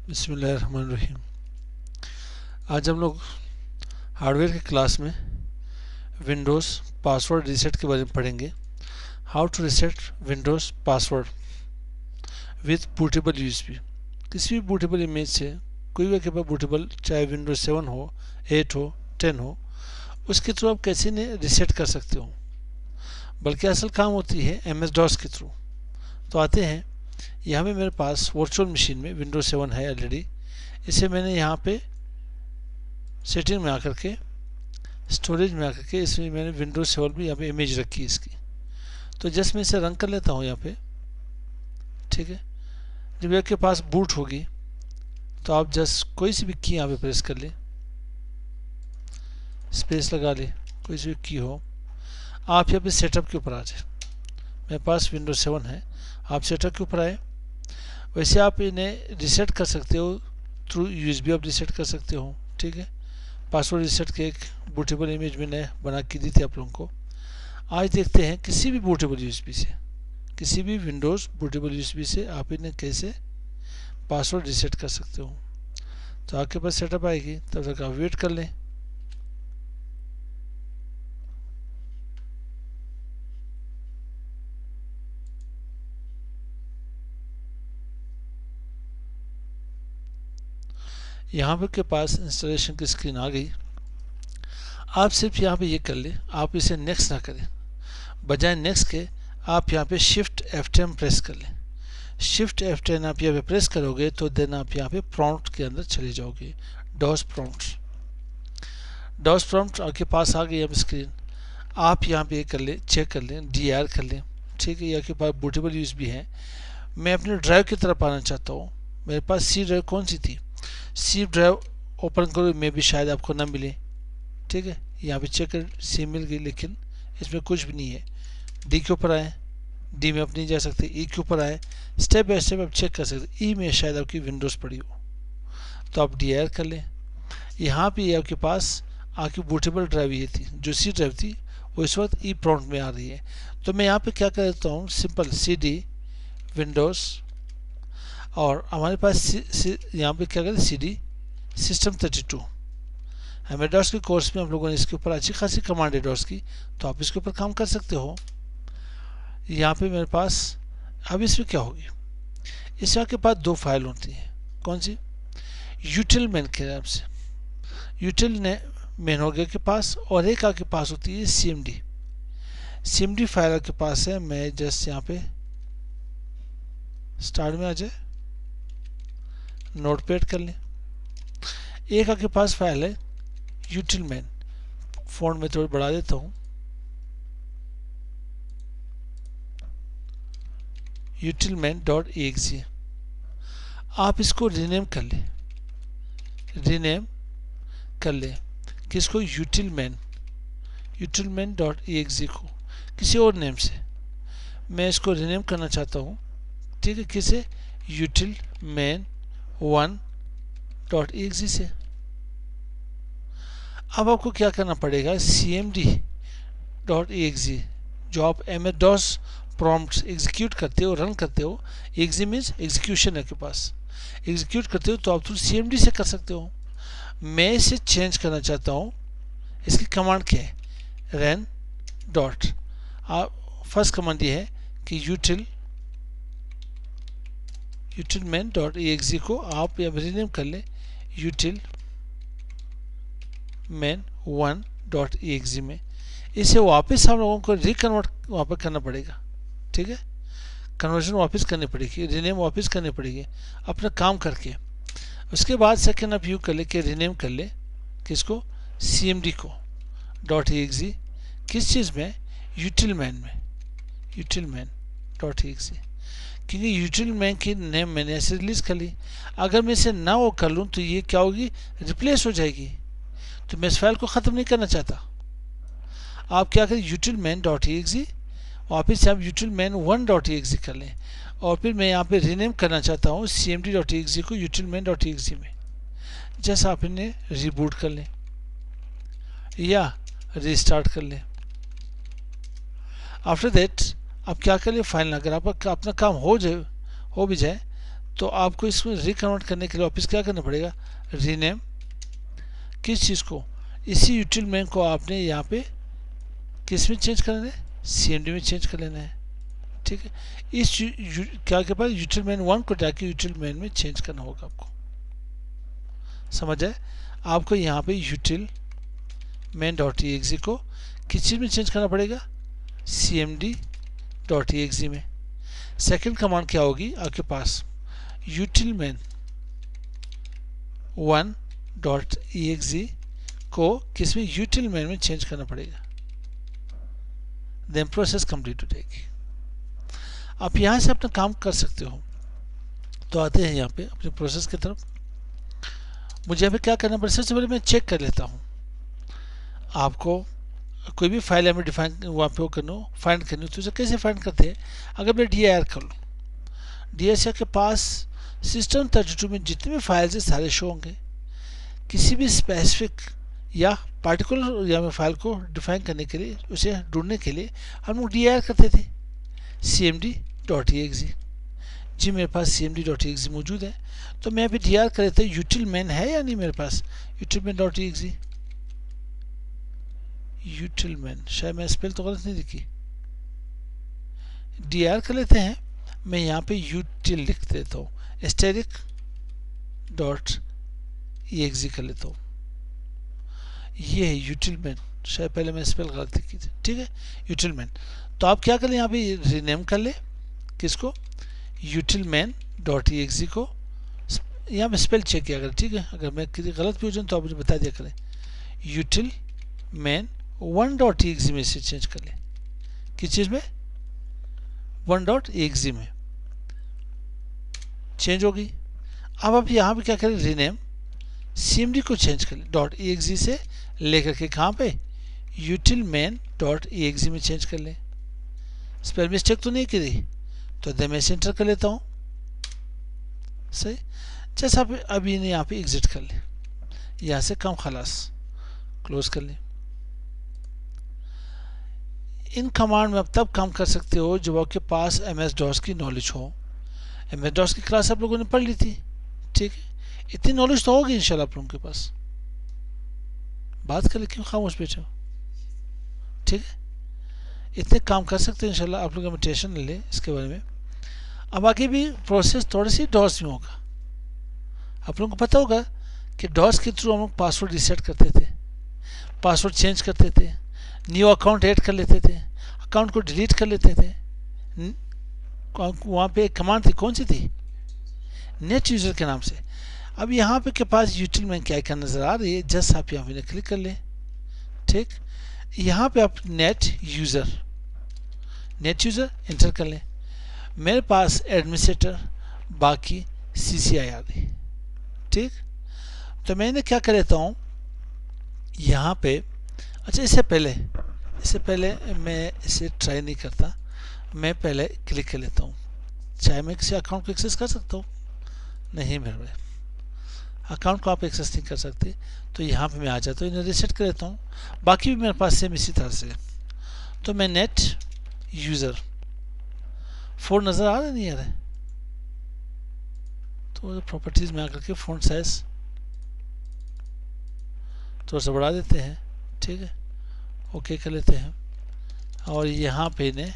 बिस्मिल्लाहिर्रहमानिर्रहीम। आज हम लोग हार्डवेयर की क्लास में विंडोज़ पासवर्ड रीसेट के बारे में पढ़ेंगे। How to reset Windows password with bootable USB. किसी भी बूटेबल इमेज से कोई भी आपके पास बूटेबल, चाहे विंडोज 7 हो, 8 हो, 10 हो, उसके थ्रू आप कैसे ने रीसेट कर सकते हो। बल्कि असल काम होती है MS DOS के थ्रू। तो आते हैं, यहाँ पे मेरे पास वर्चुअल मशीन में विंडोज 7 है ऑलरेडी। इसे मैंने यहाँ पे सेटिंग में आकर के, स्टोरेज में आकर के, इसमें मैंने विंडोज 7 भी यहाँ पे इमेज रखी है इसकी। तो जस्ट मैं इसे रन कर लेता हूँ यहाँ पे। ठीक है, जब आपके पास बूट होगी तो आप जस्ट कोई सी भी की यहाँ पे प्रेस कर ले, स्पेस लगा ले, कोई सी भी की हो। आप यहाँ पे सेटअप के ऊपर आ जाए। मेरे पास विंडोज 7 है, आप सेटअप के ऊपर आए। वैसे आप इन्हें रिसेट कर सकते हो थ्रू यूएसबी, आप रिसेट कर सकते हो। ठीक है, पासवर्ड रिसेट के एक बूटेबल इमेज मैंने बना के दी थी आप लोगों को। आज देखते हैं किसी भी बूटेबल यूएसबी से, किसी भी विंडोज़ बूटेबल यूएसबी से आप इन्हें कैसे पासवर्ड रिसेट कर सकते हो। तो आपके पास सेटअप आएगी, तब तक आप वेट कर लें। यहाँ पे के पास इंस्टॉलेशन की स्क्रीन आ गई। आप सिर्फ यहाँ पे ये कर लें, आप इसे नेक्स्ट ना करें। बजाय नेक्स्ट के आप यहाँ पे शिफ्ट F10 प्रेस कर लें। शिफ्ट F10 आप यहाँ पे प्रेस करोगे तो देन आप यहाँ पे प्रॉम्प्ट के अंदर चले जाओगे। डॉस प्रॉम्प्ट आपके पास आ गई अब स्क्रीन। आप यहाँ पे कर लें, चेक कर लें, DIR कर लें। ठीक है, यहाँ के पास बूटेबल यूएसबी है। मैं अपने ड्राइव की तरफ आना चाहता हूँ। मेरे पास सी ड्राइव कौन सी थी, सी ड्राइव ओपन करो, में भी शायद आपको ना मिले। ठीक है, यहाँ पे चेक कर, सी मिल गई, लेकिन इसमें कुछ भी नहीं है। डी के ऊपर आए, डी में आप नहीं जा सकते। ई के ऊपर आए, स्टेप बाय स्टेप आप चेक कर सकते। ई में शायद आपकी विंडोज़ पड़ी हो तो आप DIR कर लें। यहाँ पे आपके पास आपकी बूटेबल ड्राइव ये थी, जो सी ड्राइव थी वो इस वक्त ई प्रॉम्प्ट में आ रही है। तो मैं यहाँ पे क्या करता हूँ, सिंपल CD विंडोज़, और हमारे पास यहाँ पे क्या करें, CD सिस्टम 32। हमें डॉस के कोर्स में हम लोगों ने इसके ऊपर अच्छी खासी कमांड है डॉस की, तो आप इसके ऊपर काम कर सकते हो। यहाँ पे मेरे पास अब इसमें क्या होगी, इसमें आपके पास दो फाइल होती हैं। कौन सी, यूटिल मैन के नाम से, यूटिल ने मैन हो गया के पास, और एक आपके पास होती है CMD फाइल आपके पास है। मैं जस्ट यहाँ पे स्टार्ट में आ जाए, नोटपैड कर लें। एक आपके पास फाइल है यूटिल मैन, फॉन्ट में थोड़ा बढ़ा देता हूँ, utilman.exe। आप इसको रीनेम कर लें, किसको, utilman.exe को किसी और नेम से मैं इसको रीनेम करना चाहता हूँ। ठीक है, किसे, utilman1.exe से। अब आपको क्या करना पड़ेगा, cmd.exe, जो आप MS DOS प्रॉम्प्ट एग्जीक्यूट करते हो, रन करते हो, exe मीन्स एग्जीक्यूशन है के पास, एग्जीक्यूट करते हो, तो आप थ्रू CMD से कर सकते हो। मैं इसे चेंज करना चाहता हूँ। इसकी कमांड क्या है, रन डॉट, फर्स्ट कमांड ये है कि utilman.exe को आप रीनेम कर लें utilman1.exe में। इसे वापस हम लोगों को रिकन्वर्ट वहाँ पर करना पड़ेगा। ठीक है, कन्वर्जन वापस करनी पड़ेगी, रीनेम वापस करनी पड़ेगी अपना काम करके। उसके बाद सेकेंड आप यू कर ले कि रीनेम कर ले किसको, CMD को .exe, किस चीज़ में, utilman में, utilman.exe, क्योंकि यूटिलमैन की नेम मैंने ऐसे रिलीज कर ली। अगर मैं इसे ना वो कर लूँ तो ये क्या होगी, रिप्लेस हो जाएगी। तो मैं इस फाइल को ख़त्म नहीं करना चाहता। आप क्या करें, utilman.exe, वापस से आप utilman1.exe कर लें, और फिर मैं यहाँ पे रीनेम करना चाहता हूँ cmd.exe को utilman.exe में। जैसा आप इन्हें रिबूट कर लें या रीस्टार्ट कर लें। आफ्टर दैट आप क्या कर ले, फाइल अगर आपका अपना काम हो भी जाए तो आपको इसमें रिकन्वर्ट करने के लिए वापस क्या करना पड़ेगा, रीनेम किस चीज़ को, इसी यूटिल मैन को आपने यहाँ पे किस में चेंज कर लेना है, CMD में चेंज कर लेना है। ठीक है, इस क्या के पास यूटिल मैन 1 को जाके यूटिल मैन में चेंज करना होगा आपको। समझ आए, आपको यहाँ पे यूटिल मैन डॉट EXE को किस चीज़ में चेंज करना पड़ेगा, CMD डॉट EXE में। सेकेंड कमांड क्या होगी आपके पास, यूटिल मैन 1 डॉट EXE को किस में, यूटिल मैन में चेंज करना पड़ेगा। देन प्रोसेस कंप्लीट हो जाएगी। आप यहाँ से अपना काम कर सकते हो। तो आते हैं यहाँ पे अपने प्रोसेस की तरफ। मुझे यहाँ पे क्या करना पड़ेगा, सबसे पहले मैं चेक कर लेता हूँ। आपको कोई भी फाइल हमें डिफाइन वहाँ पे वो करना हो, फाइंड करनी हो, तो उसे कैसे फाइंड करते हैं। अगर मैं DIR कर लूँ, DIR के पास सिस्टम 32 में जितने भी फाइल्स हैं सारे शो होंगे। किसी भी स्पेसिफिक या पार्टिकुलर या फाइल को डिफाइन करने के लिए, उसे ढूंढने के लिए हम लोग DIR करते थे CMD डॉट EXE। जी मेरे पास CMD डॉट EXE मौजूद है, तो मैं अभी DIR कर लेता हूँ यूटिल मैन है या नहीं मेरे पास, util man dot EXE, util man, शायद मैं स्पेल तो गलत नहीं लिखी, DIR कर लेते हैं। मैं यहाँ पे यूटिल लिख देता हूँ, एस्टेरिक डॉट EXE कर लेता हूँ। ये है यूटिल मैन, शायद पहले मैं स्पेल गलत लिखी थी। ठीक है, यूटिल मैन। तो आप क्या कर लें, यहाँ पे रीनेम कर ले किसको, यूटिल मैन डॉट EXE को। यहाँ पे स्पेल चेक किया करें, ठीक है, अगर मैं किसी गलत भी हो जाऊँ तो आप मुझे बता दिया करें। यूटिल मैन 1 डॉट EXE में से चेंज कर ले, किस चीज़ में, 1 डॉट EXE में चेंज हो गई। अब आप यहाँ पे क्या करें, रीनेम CMD को चेंज कर ले, डॉट EXE से लेकर के कहाँ पे, यूटिल मैन डॉट EXE में चेंज कर ले। स्पेल मिस्टेक तो नहीं करी, तो मैं इसे एंटर कर लेता हूँ। सही, जैसे आप अभी ने यहाँ पे एग्जिट कर ले, यहाँ से काम खलास, क्लोज कर ले। इन कमांड में आप तब काम कर सकते हो जब आपके पास MS DOS की नॉलेज हो। MS DOS की क्लास आप लोगों ने पढ़ ली थी, ठीक है, इतनी नॉलेज तो होगी इंशाल्लाह आप लोगों के पास। बात कर ले, क्यों खामोश बैठे हो, ठीक है, इतने काम कर सकते हैं इंशाल्लाह। आप लोग टेंशन ले इसके बारे में। अब आगे भी प्रोसेस थोड़ी सी DOS में होगा। आप लोगों को पता होगा कि DOS के थ्रू हम लोग पासवर्ड रिसेट करते थे, पासवर्ड चेंज करते थे, न्यू अकाउंट ऐड कर लेते थे, अकाउंट को डिलीट कर लेते थे। वहाँ पे एक कमांड थी, कौन सी थी, नेट यूज़र के नाम से। अब यहाँ पे के पास यूटिल मैन क्या क्या नज़र आ रही है, जस्ट आप यहाँ पे क्लिक कर लें। ठीक, यहाँ पे आप नेट यूज़र एंटर कर लें। मेरे पास एडमिनिस्ट्रेटर बाकी CCI आ गई। ठीक, तो मैंने क्या कर लेता हूँ यहाँ पे, अच्छा इससे पहले मैं इसे ट्राई नहीं करता, मैं पहले क्लिक कर लेता हूँ। चाहे मैं किसी अकाउंट को एक्सेस कर सकता हूँ, नहीं मेरे भाई अकाउंट को आप एक्सेस नहीं कर सकते। तो यहाँ पे मैं आ जाता हूँ, इन्हें रीसेट कर लेता हूँ। बाकी भी मेरे पास सेम इसी तरह से। तो मैं नेट यूज़र 4 नज़र आ रहा नहीं आ रहा है, तो प्रॉपर्टीज़ में आकर के फ़ॉन्ट साइज थोड़ा सा बढ़ा देते हैं। ठीक है, ओके कर लेते हैं, और यहाँ पे इन्हें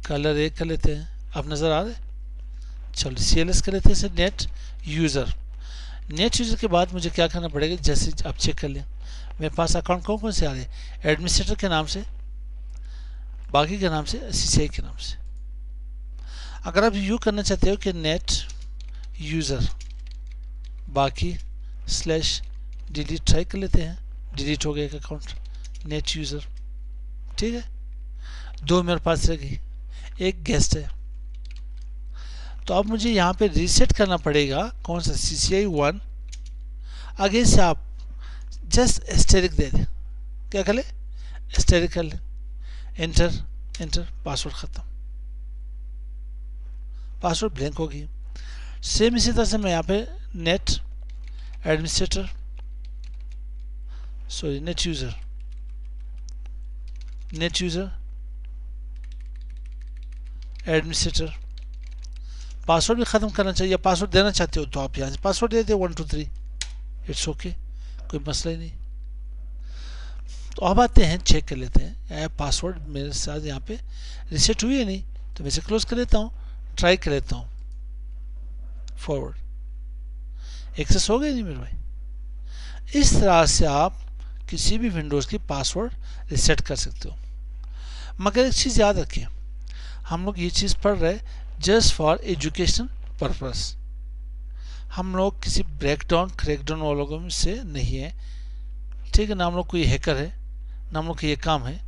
कलर 1 कर लेते हैं। आप नज़र आ रहे, चलो CLS कर लेते हैं इसे, नेट यूज़र के बाद मुझे क्या करना पड़ेगा, जैसे आप चेक कर लें मेरे पास अकाउंट कौन से आ रहे हैं, एडमिनिस्ट्रेटर के नाम से, बाकी के नाम से, CCI के नाम से। अगर आप यू करना चाहते हो कि नेट यूज़र बाकी स्लैश डिलीट, ट्राई कर लेते हैं, डिलीट हो गया एक अकाउंट नेट यूज़र। ठीक है, 2 मेरे पास रह गई, एक गेस्ट है। तो अब मुझे यहाँ पे रीसेट करना पड़ेगा, कौन सा, CCI 1। आगे से आप जस्ट एस्टेरिक दे दें, क्या कर ले, एस्टेरिक कर ले, एंटर, पासवर्ड ख़त्म, पासवर्ड ब्लैंक हो गई। सेम इसी तरह से मैं यहाँ पे net administrator, sorry net user administrator password भी ख़त्म करना चाहिए या पासवर्ड देना चाहते हो तो आप यहाँ से password they they 1 2 3, it's okay, कोई मसला ही नहीं। तो अब आते हैं, चेक कर लेते हैं पासवर्ड मेरे साथ यहाँ पे रिसेट हुई है नहीं, तो मैं इसे क्लोज कर लेता हूँ, ट्राई कर लेता हूँ, फॉरवर्ड, एक्सेस हो गया नहीं मेरे भाई। इस तरह से आप किसी भी विंडोज़ की पासवर्ड रिसेट कर सकते हो। मगर एक चीज़ याद रखिए, हम लोग ये चीज़ पढ़ रहे जस्ट फॉर एजुकेशन पर्पस, हम लोग किसी ब्रेकडाउन क्रैकडाउन वालों से नहीं है, ठीक है ना। हम लोग कोई हैकर है ना, हम लोग का ये काम है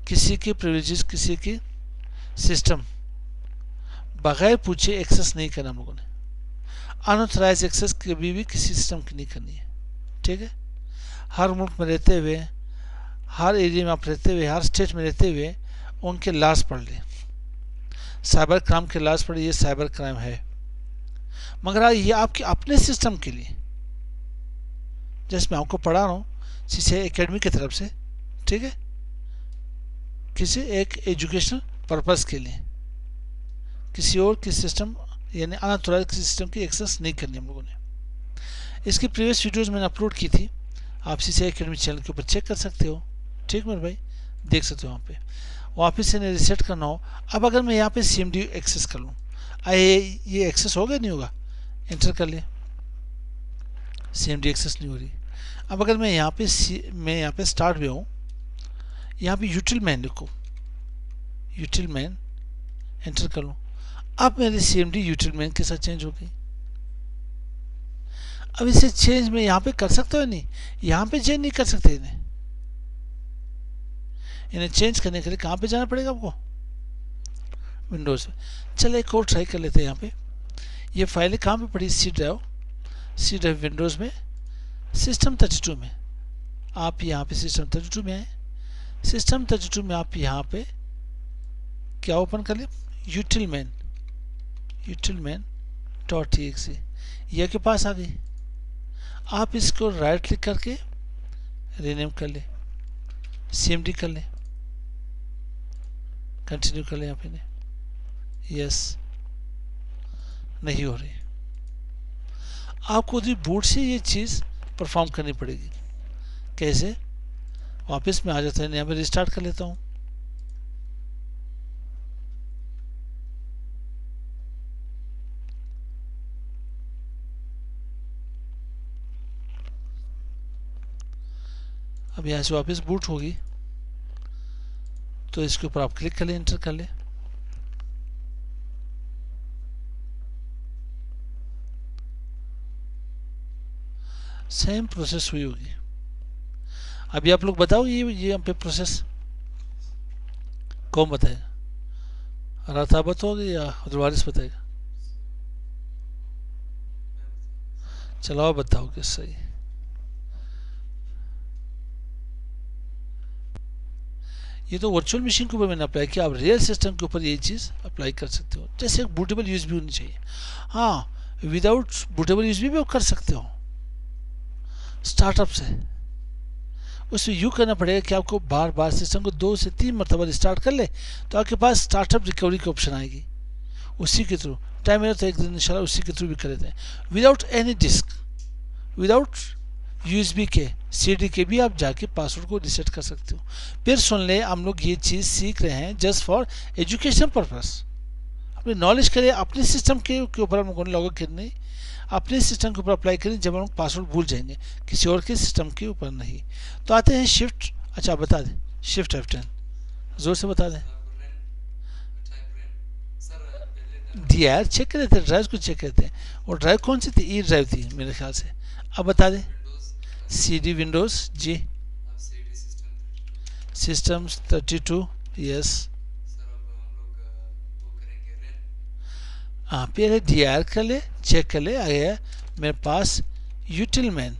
किसी के प्रिविलेजेस, किसी की सिस्टम बगैर पूछे एक्सेस नहीं करना हम लोगों ने। अनऑथराइज एक्सेस कभी भी किसी सिस्टम की नहीं करनी है, ठीक है। हर मुल्क में रहते हुए, हर एरिया में आप रहते हुए, हर स्टेट में रहते हुए उनके लॉस पढ़ लें, साइबर क्राइम के लॉस पढ़, ये साइबर क्राइम है, मगर ये आपके अपने सिस्टम के लिए, जैसे मैं आपको पढ़ा रहा हूँ सीसे एकेडमी की तरफ से, ठीक है, किसी एक एजुकेशनल पर्पस के लिए, किसी और की सिस्टम यानी अनऑथराइज्ड सिस्टम की एक्सेस नहीं करनी हम लोगों ने। इसकी प्रीवियस वीडियोस मैंने अपलोड की थी, आप सीसे एकेडमी चैनल के ऊपर चेक कर सकते हो, ठीक मेरे भाई, देख सकते हो वहाँ पे। वापस से रिसेट करना हो, अब अगर मैं यहाँ पे CMD एक्सेस कर लूँ, ये एक्सेस होगा नहीं होगा, एंटर कर ले, CMD एक्सेस नहीं हो रही। अब अगर मैं यहाँ पे स्टार्ट में हूँ, यहाँ पे यूटिल मैन लिखो, यूटिल मैन एंटर कर लूँ, अब मेरी CMD यूटिल मैन के साथ चेंज हो गई। अब इसे चेंज मैं यहाँ पे कर सकता हूँ नहीं, यहाँ पे चेंज नहीं कर सकते इन्हें चेंज करने के लिए कहाँ पे जाना पड़ेगा आपको, विंडोज़ में। चलो एक और ट्राई कर लेते हैं। यहाँ पे ये फाइलें कहाँ पे पड़ी, सी ड्राइव विंडोज़ में सिस्टम 32 में, आप यहाँ पे सिस्टम 32 में आए, सिस्टम 32 में आप यहाँ पे क्या ओपन कर ले, यूटिल मैन .exe, ये के पास आ गई। आप इसको राइट क्लिक करके रीनेम कर ले, CMD कर ले, कंटिन्यू कर ले, यहाँ पे यस नहीं हो रही, आपको भी बूट से ये चीज़ परफॉर्म करनी पड़ेगी। कैसे, वापस में आ जाता है, यहाँ पे रिस्टार्ट कर लेता हूँ, अब यहाँ से वापस बूट होगी, तो इसके ऊपर आप क्लिक कर ले, एंटर कर ले, सेम प्रोसेस हुई होगी। अभी आप लोग बताओ, ये यहाँ पे प्रोसेस कौन बताएगा, राता बताओगे या वारिस बताएगा, चलो बताओ कि सही। ये तो वर्चुअल मशीन के ऊपर मैंने अप्लाई किया, आप रियल सिस्टम के ऊपर ये चीज़ अप्लाई कर सकते हो। जैसे एक बूटेबल यूएसबी होनी चाहिए, हाँ विदाउट बूटेबल यूएसबी भी आप कर सकते हो स्टार्टअप से। उसमें यूँ करना पड़ेगा कि आपको बार बार सिस्टम को 2 से 3 मरतबा रिस्टार्ट कर ले, तो आपके पास स्टार्टअप रिकवरी की ऑप्शन आएगी, उसी के थ्रू। टाइम मेरा तो एक दिन इंशाल्लाह उसी के थ्रू भी कर लेते हैं, without any disk, without USB के, CD के भी आप जाके पासवर्ड को रिसेट कर सकते हो। फिर सुन ले, हम लोग ये चीज़ सीख रहे हैं जस्ट फॉर एजुकेशन पर्पस, अपनी नॉलेज के लिए, अपने सिस्टम के ऊपर हम लोगों ने लॉग करनी, अपने सिस्टम के ऊपर अप्लाई करें, जब हम लोग पासवर्ड भूल जाएंगे, किसी और के सिस्टम के ऊपर नहीं। तो आते हैं शिफ्ट, अच्छा बता दें, शिफ्ट F10 जोर से बता दें, DIR चेक कर लेते हैं, ड्राइव को चेक करते हैं, और ड्राइव कौन सी थी, E ड्राइव थी मेरे ख्याल से। अब बता दें, CD विंडोज़ जी, सिस्टम 32 यस, हाँ पहले DIR कर ले, चेक कर ले, आ गया मेरे पास यूटिल मैन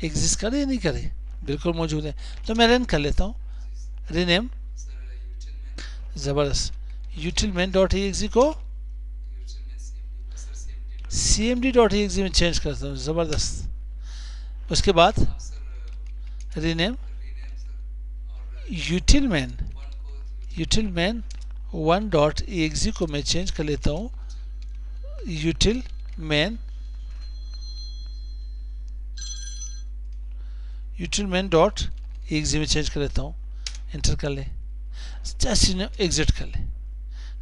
एग्जिस्ट करे या नहीं करे, बिल्कुल मौजूद है। तो मैं रन कर लेता हूँ, रीनेम, ज़बरदस्त, यूटिल मैन .exe को CMD.exe में चेंज करता हूँ, ज़बरदस्त। उसके बाद रीनेम यूटिल मैन 1.exe को मैं चेंज कर लेता हूँ यूटिल मैन डॉट exe में चेंज कर लेता हूँ, एंटर कर ले, जस्ट एग्जिट कर ले,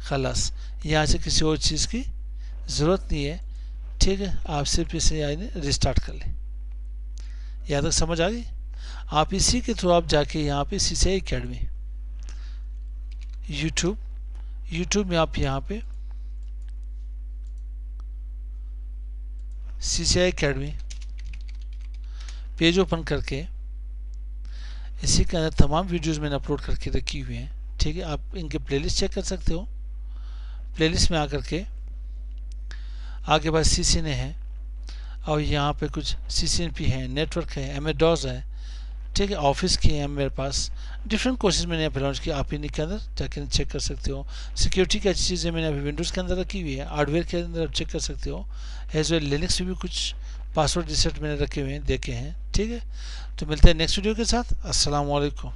खलास। यहाँ से किसी और चीज़ की ज़रूरत नहीं है, ठीक है। आप सिर्फ इसे यानी रिस्टार्ट कर ले। यहाँ तक समझ आ गई? आप इसी के थ्रू आप जाके यहाँ पे CCI Academy यूट्यूब में आप यहाँ पे CCI Academy पेज ओपन करके इसी के अंदर तमाम वीडियोस मैंने अपलोड करके रखी हुई हैं, ठीक है। आप इनके प्लेलिस्ट चेक कर सकते हो। प्लेलिस्ट में आकर के आगे बाद CCNA है और यहाँ पे कुछ CCNP है, नेटवर्क है, MS-DOS है, ठीक है। ऑफिस की है मेरे पास, डिफरेंट कोर्सेज मैंने यहाँ पे लॉन्च किया। आप इन्हीं के अंदर जाकर चेक कर सकते हो। सिक्योरिटी की अच्छी चीज़ें मैंने अभी विंडोज़ के अंदर रखी हुई है, हार्डवेयर के अंदर आप चेक कर सकते हो। एज वेल लिनक्स में भी कुछ पासवर्ड रिसेट मैंने रखे हुए हैं, देखे हैं, ठीक है। तो मिलते हैं नेक्स्ट वीडियो के साथ। अस्सलाम वालेकुम।